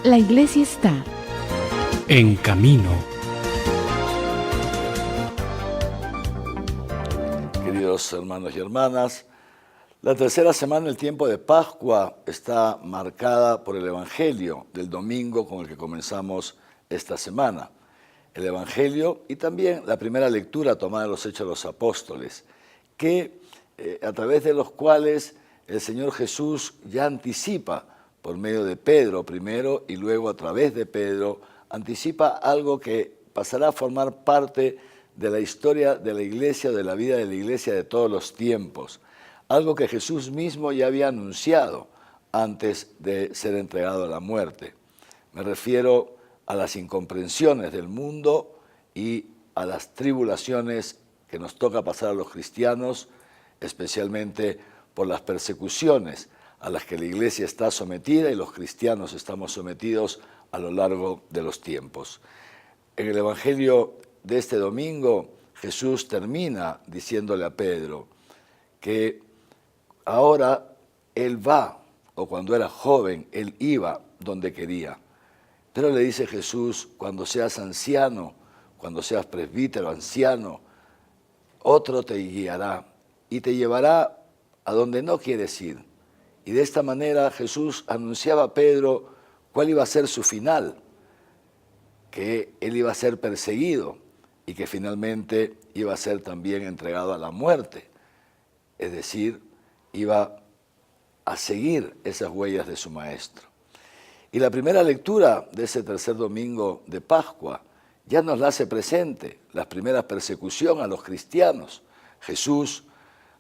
La iglesia está en camino. Queridos hermanos y hermanas, la tercera semana del tiempo de Pascua está marcada por el Evangelio del domingo con el que comenzamos esta semana. El Evangelio y también la primera lectura tomada de los Hechos de los Apóstoles, a través de los cuales el Señor Jesús ya anticipa, por medio de Pedro primero y luego a través de Pedro, anticipa algo que pasará a formar parte de la historia de la iglesia, de la vida de la iglesia de todos los tiempos. Algo que Jesús mismo ya había anunciado antes de ser entregado a la muerte. Me refiero a las incomprensiones del mundo y a las tribulaciones que nos toca pasar a los cristianos, especialmente por las persecuciones a las que la iglesia está sometida y los cristianos estamos sometidos a lo largo de los tiempos. En el Evangelio de este domingo, Jesús termina diciéndole a Pedro que ahora él va, o cuando era joven, él iba donde quería. Pero le dice Jesús, cuando seas anciano, cuando seas presbítero, anciano, otro te guiará y te llevará a donde no quieres ir. Y de esta manera Jesús anunciaba a Pedro cuál iba a ser su final, que él iba a ser perseguido y que finalmente iba a ser también entregado a la muerte. Es decir, iba a seguir esas huellas de su maestro. Y la primera lectura de ese tercer domingo de Pascua ya nos la hace presente, la primera persecución a los cristianos. Jesús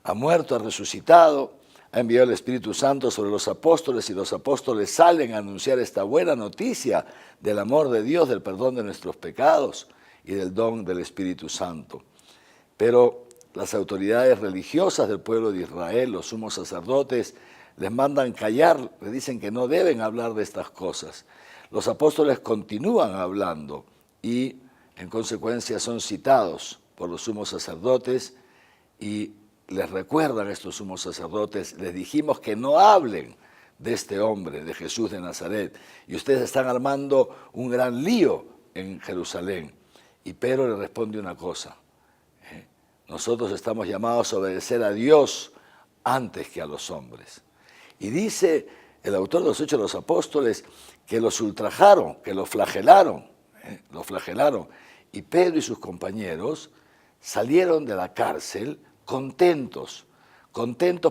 ha muerto, ha resucitado, ha enviado el Espíritu Santo sobre los apóstoles y los apóstoles salen a anunciar esta buena noticia del amor de Dios, del perdón de nuestros pecados y del don del Espíritu Santo. Pero las autoridades religiosas del pueblo de Israel, los sumos sacerdotes, les mandan callar, les dicen que no deben hablar de estas cosas. Los apóstoles continúan hablando y en consecuencia son citados por los sumos sacerdotes y les recuerdan a estos sumos sacerdotes, les dijimos que no hablen de este hombre, de Jesús de Nazaret, y ustedes están armando un gran lío en Jerusalén. Y Pedro le responde una cosa, nosotros estamos llamados a obedecer a Dios antes que a los hombres. Y dice el autor de los Hechos de los Apóstoles que los ultrajaron, que los flagelaron, y Pedro y sus compañeros salieron de la cárcel contentos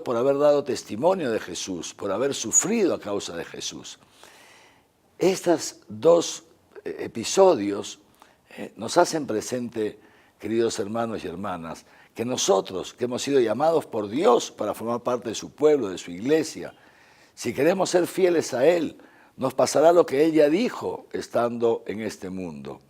por haber dado testimonio de Jesús, por haber sufrido a causa de Jesús. Estos dos episodios nos hacen presente, queridos hermanos y hermanas, que nosotros, que hemos sido llamados por Dios para formar parte de su pueblo, de su iglesia, si queremos ser fieles a Él, nos pasará lo que Él ya dijo estando en este mundo.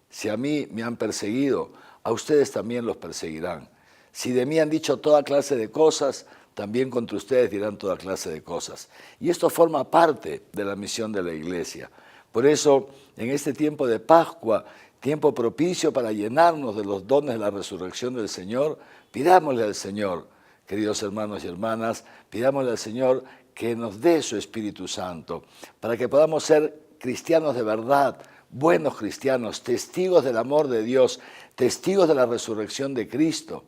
Si a mí me han perseguido, a ustedes también los perseguirán. Si de mí han dicho toda clase de cosas, también contra ustedes dirán toda clase de cosas. Y esto forma parte de la misión de la iglesia. Por eso, en este tiempo de Pascua, tiempo propicio para llenarnos de los dones de la resurrección del Señor, pidámosle al Señor, queridos hermanos y hermanas, pidámosle al Señor que nos dé su Espíritu Santo, para que podamos ser cristianos de verdad, buenos cristianos, testigos del amor de Dios, testigos de la resurrección de Cristo,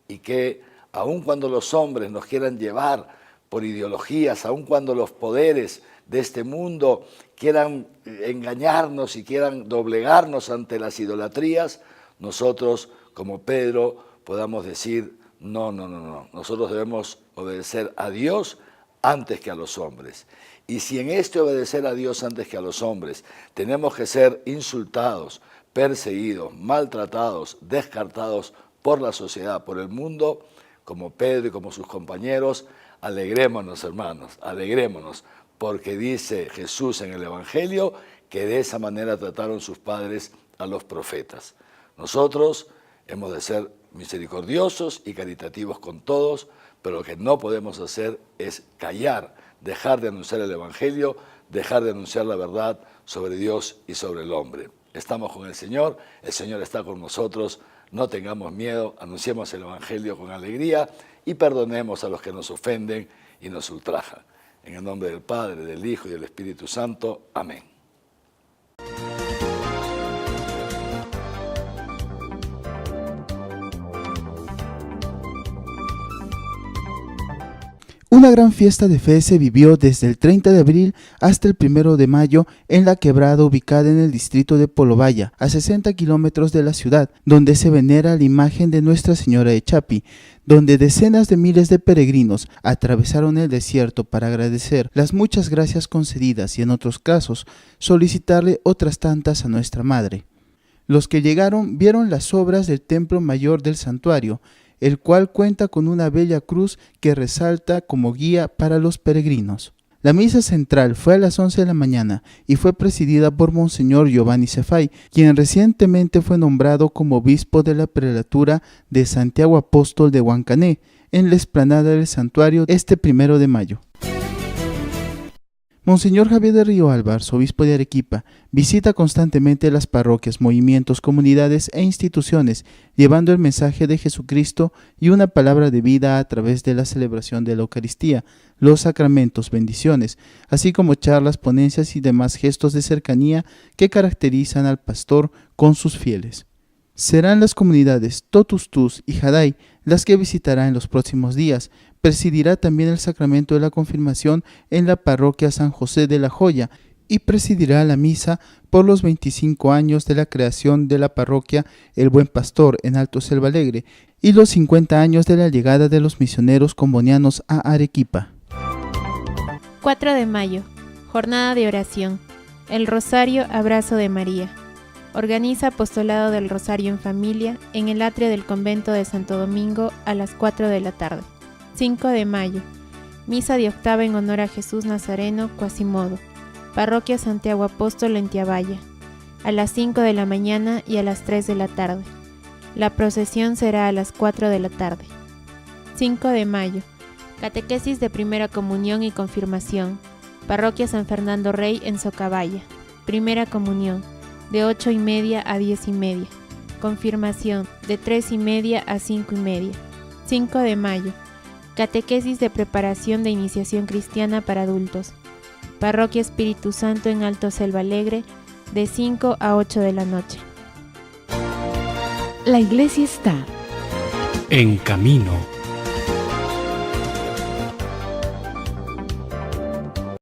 y que aun cuando los hombres nos quieran llevar por ideologías, aun cuando los poderes de este mundo quieran engañarnos y quieran doblegarnos ante las idolatrías, nosotros, como Pedro, podamos decir, no, nosotros debemos obedecer a Dios antes que a los hombres. Y si en este obedecer a Dios antes que a los hombres tenemos que ser insultados, perseguidos, maltratados, descartados por la sociedad, por el mundo, como Pedro y como sus compañeros, alegrémonos, hermanos, alegrémonos, porque dice Jesús en el Evangelio que de esa manera trataron sus padres a los profetas. Nosotros hemos de ser misericordiosos y caritativos con todos, pero lo que no podemos hacer es callar, dejar de anunciar el Evangelio, dejar de anunciar la verdad sobre Dios y sobre el hombre. Estamos con el Señor está con nosotros, no tengamos miedo, anunciemos el Evangelio con alegría y perdonemos a los que nos ofenden y nos ultrajan. En el nombre del Padre, del Hijo y del Espíritu Santo. Amén. Una gran fiesta de fe se vivió desde el 30 de abril hasta el 1 de mayo en la quebrada ubicada en el distrito de Polobaya, a 60 kilómetros de la ciudad, donde se venera la imagen de Nuestra Señora de Chapi, donde decenas de miles de peregrinos atravesaron el desierto para agradecer las muchas gracias concedidas y en otros casos solicitarle otras tantas a Nuestra Madre. Los que llegaron vieron las obras del templo mayor del santuario, el cual cuenta con una bella cruz que resalta como guía para los peregrinos. La misa central fue a las 11 de la mañana y fue presidida por Monseñor Giovanni Cefay, quien recientemente fue nombrado como obispo de la prelatura de Santiago Apóstol de Huancané, en la explanada del santuario este 1 de mayo. Monseñor Javier de Río Álvarez, obispo de Arequipa, visita constantemente las parroquias, movimientos, comunidades e instituciones, llevando el mensaje de Jesucristo y una palabra de vida a través de la celebración de la Eucaristía, los sacramentos, bendiciones, así como charlas, ponencias y demás gestos de cercanía que caracterizan al pastor con sus fieles. Serán las comunidades Totus Tus y Jadai las que visitará en los próximos días. Presidirá también el sacramento de la confirmación en la parroquia San José de la Joya y presidirá la misa por los 25 años de la creación de la parroquia El Buen Pastor en Alto Selva Alegre y los 50 años de la llegada de los misioneros combonianos a Arequipa. 4 de mayo, jornada de oración. El Rosario Abrazo de María. Organiza Apostolado del Rosario en Familia en el atrio del convento de Santo Domingo a las 4 de la tarde. 5 de mayo, misa de octava en honor a Jesús Nazareno, Quasimodo, parroquia Santiago Apóstol en Tiabaya, a las 5 de la mañana y a las 3 de la tarde. La procesión será a las 4 de la tarde. 5 de mayo, catequesis de primera comunión y confirmación, parroquia San Fernando Rey en Socabaya, primera comunión, de 8:30 a 10:30, confirmación, de 3:30 a 5:30. 5 de mayo, catequesis de preparación de iniciación cristiana para adultos, parroquia Espíritu Santo en Alto Selva Alegre, de 5 a 8 de la noche. La iglesia está en camino.